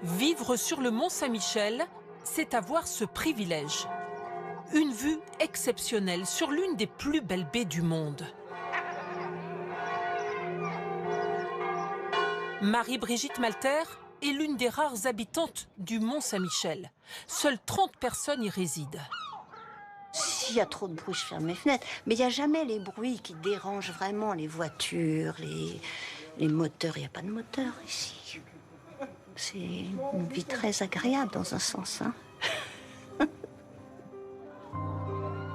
Vivre sur le mont Saint-Michel, c'est avoir ce privilège. Une vue exceptionnelle sur l'une des plus belles baies du monde. Marie-Brigitte Malter est l'une des rares habitantes du mont Saint-Michel. Seules 30 personnes y résident. S'il y a trop de bruit, je ferme mes fenêtres. Mais il n'y a jamais les bruits qui dérangent vraiment les voitures, les moteurs. Il n'y a pas de moteur ici. C'est une vie très agréable dans un sens.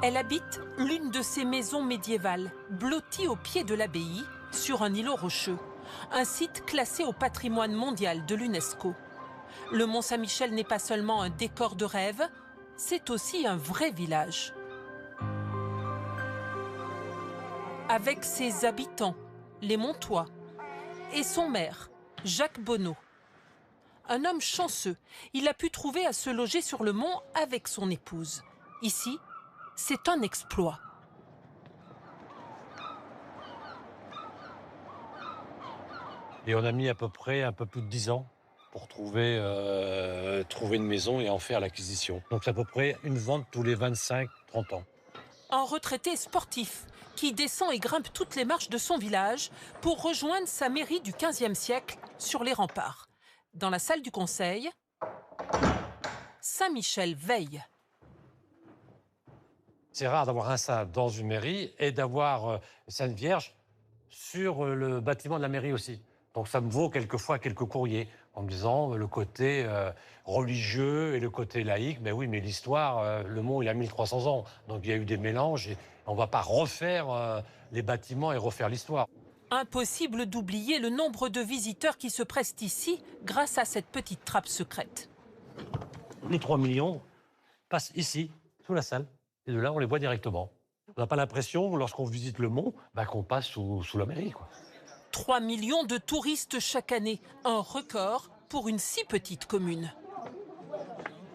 Elle habite l'une de ces maisons médiévales, blotties au pied de l'abbaye, sur un îlot rocheux. Un site classé au patrimoine mondial de l'UNESCO. Le mont Saint-Michel n'est pas seulement un décor de rêve, c'est aussi un vrai village. Avec ses habitants, les Montois, et son maire, Jacques Bonneau. Un homme chanceux, il a pu trouver à se loger sur le mont avec son épouse. Ici, c'est un exploit. Et on a mis à peu près un peu plus de 10 ans pour trouver une maison et en faire l'acquisition. Donc c'est à peu près une vente tous les 25-30 ans. Un retraité sportif qui descend et grimpe toutes les marches de son village pour rejoindre sa mairie du XVe siècle sur les remparts. Dans la salle du conseil, Saint-Michel veille. C'est rare d'avoir un saint dans une mairie et d'avoir Sainte Vierge sur le bâtiment de la mairie aussi. Donc ça me vaut quelquefois quelques courriers en me disant le côté religieux et le côté laïque. Mais oui, mais l'histoire, le mont, il a 1300 ans. Donc il y a eu des mélanges et on ne va pas refaire les bâtiments et refaire l'histoire. Impossible d'oublier le nombre de visiteurs qui se prestent ici grâce à cette petite trappe secrète. Les 3 millions passent ici, sous la salle. Et de là, on les voit directement. On n'a pas l'impression, lorsqu'on visite le mont, qu'on passe sous la mairie, quoi. 3 millions de touristes chaque année, un record pour une si petite commune.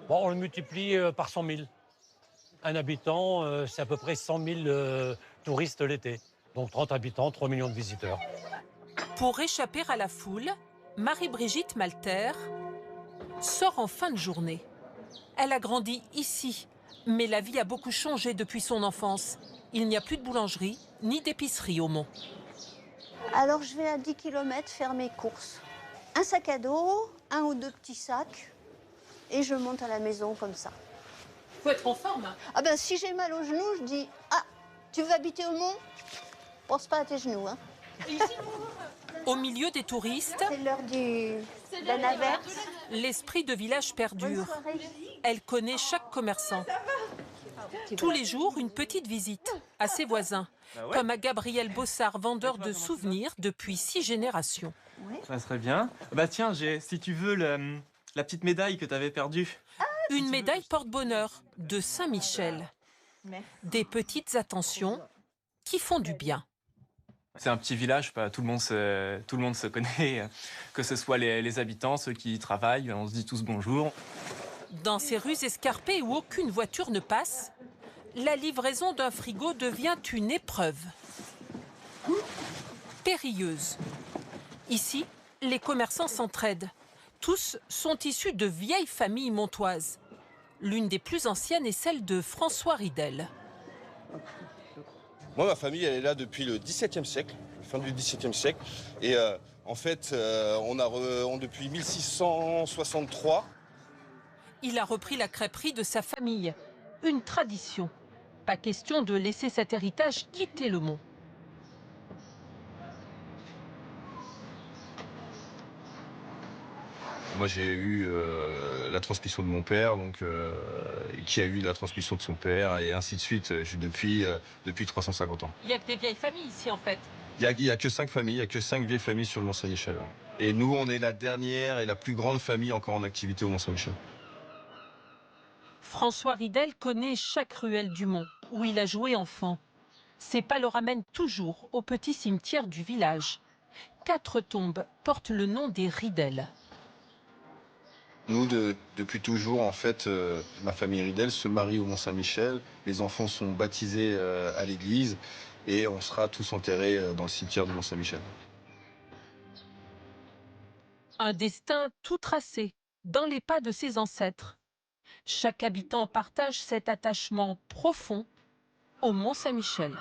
Bon, on le multiplie par 100 000. Un habitant, c'est à peu près 100 000 touristes l'été. Donc 30 habitants, 3 millions de visiteurs. Pour échapper à la foule, Marie-Brigitte Malter sort en fin de journée. Elle a grandi ici, mais la vie a beaucoup changé depuis son enfance. Il n'y a plus de boulangerie ni d'épicerie au mont. Alors je vais à 10 km faire mes courses. Un sac à dos, un ou deux petits sacs, et je monte à la maison comme ça. Faut être en forme. Ah ben si j'ai mal aux genoux, je dis « Ah, tu veux habiter au mont ? Pense pas à tes genoux, hein !» Au milieu des touristes, C'est l'heure de la navette. l'esprit de village perdure. Bonne soirée. Elle connaît chaque commerçant. Tous les jours, une petite visite à ses voisins, comme à Gabriel Bossard, vendeur de souvenirs depuis 6 générations. Ça serait bien. Bah tiens, j'ai, si tu veux, la petite médaille que tu avais perdue. Une médaille porte-bonheur de Saint-Michel. Des petites attentions qui font du bien. C'est un petit village, tout le monde se connaît, que ce soit les habitants, ceux qui y travaillent, on se dit tous bonjour. Dans ces rues escarpées où aucune voiture ne passe, la livraison d'un frigo devient une épreuve. Périlleuse. Ici, les commerçants s'entraident. Tous sont issus de vieilles familles montoises. L'une des plus anciennes est celle de François Ridel. Moi, ma famille, elle est là depuis le XVIIe siècle, fin du XVIIe siècle. Et en fait, depuis 1663. Il a repris la crêperie de sa famille. Une tradition. Pas question de laisser cet héritage quitter le mont. Moi, j'ai eu la transmission de mon père, qui a eu la transmission de son père, et ainsi de suite, depuis 350 ans. Il n'y a que des vieilles familles ici, en fait. Il y a que 5 familles, il y a que 5 vieilles familles sur le Mont-Saint-Michel. Et nous, on est la dernière et la plus grande famille encore en activité au Mont-Saint-Michel. François Ridel connaît chaque ruelle du mont, où il a joué enfant. Ses pas le ramènent toujours au petit cimetière du village. 4 tombes portent le nom des Ridel. Nous, depuis toujours, en fait, ma famille Ridel se marie au Mont-Saint-Michel. Les enfants sont baptisés à l'église et on sera tous enterrés dans le cimetière du Mont-Saint-Michel. Un destin tout tracé dans les pas de ses ancêtres. Chaque habitant partage cet attachement profond au Mont Saint-Michel.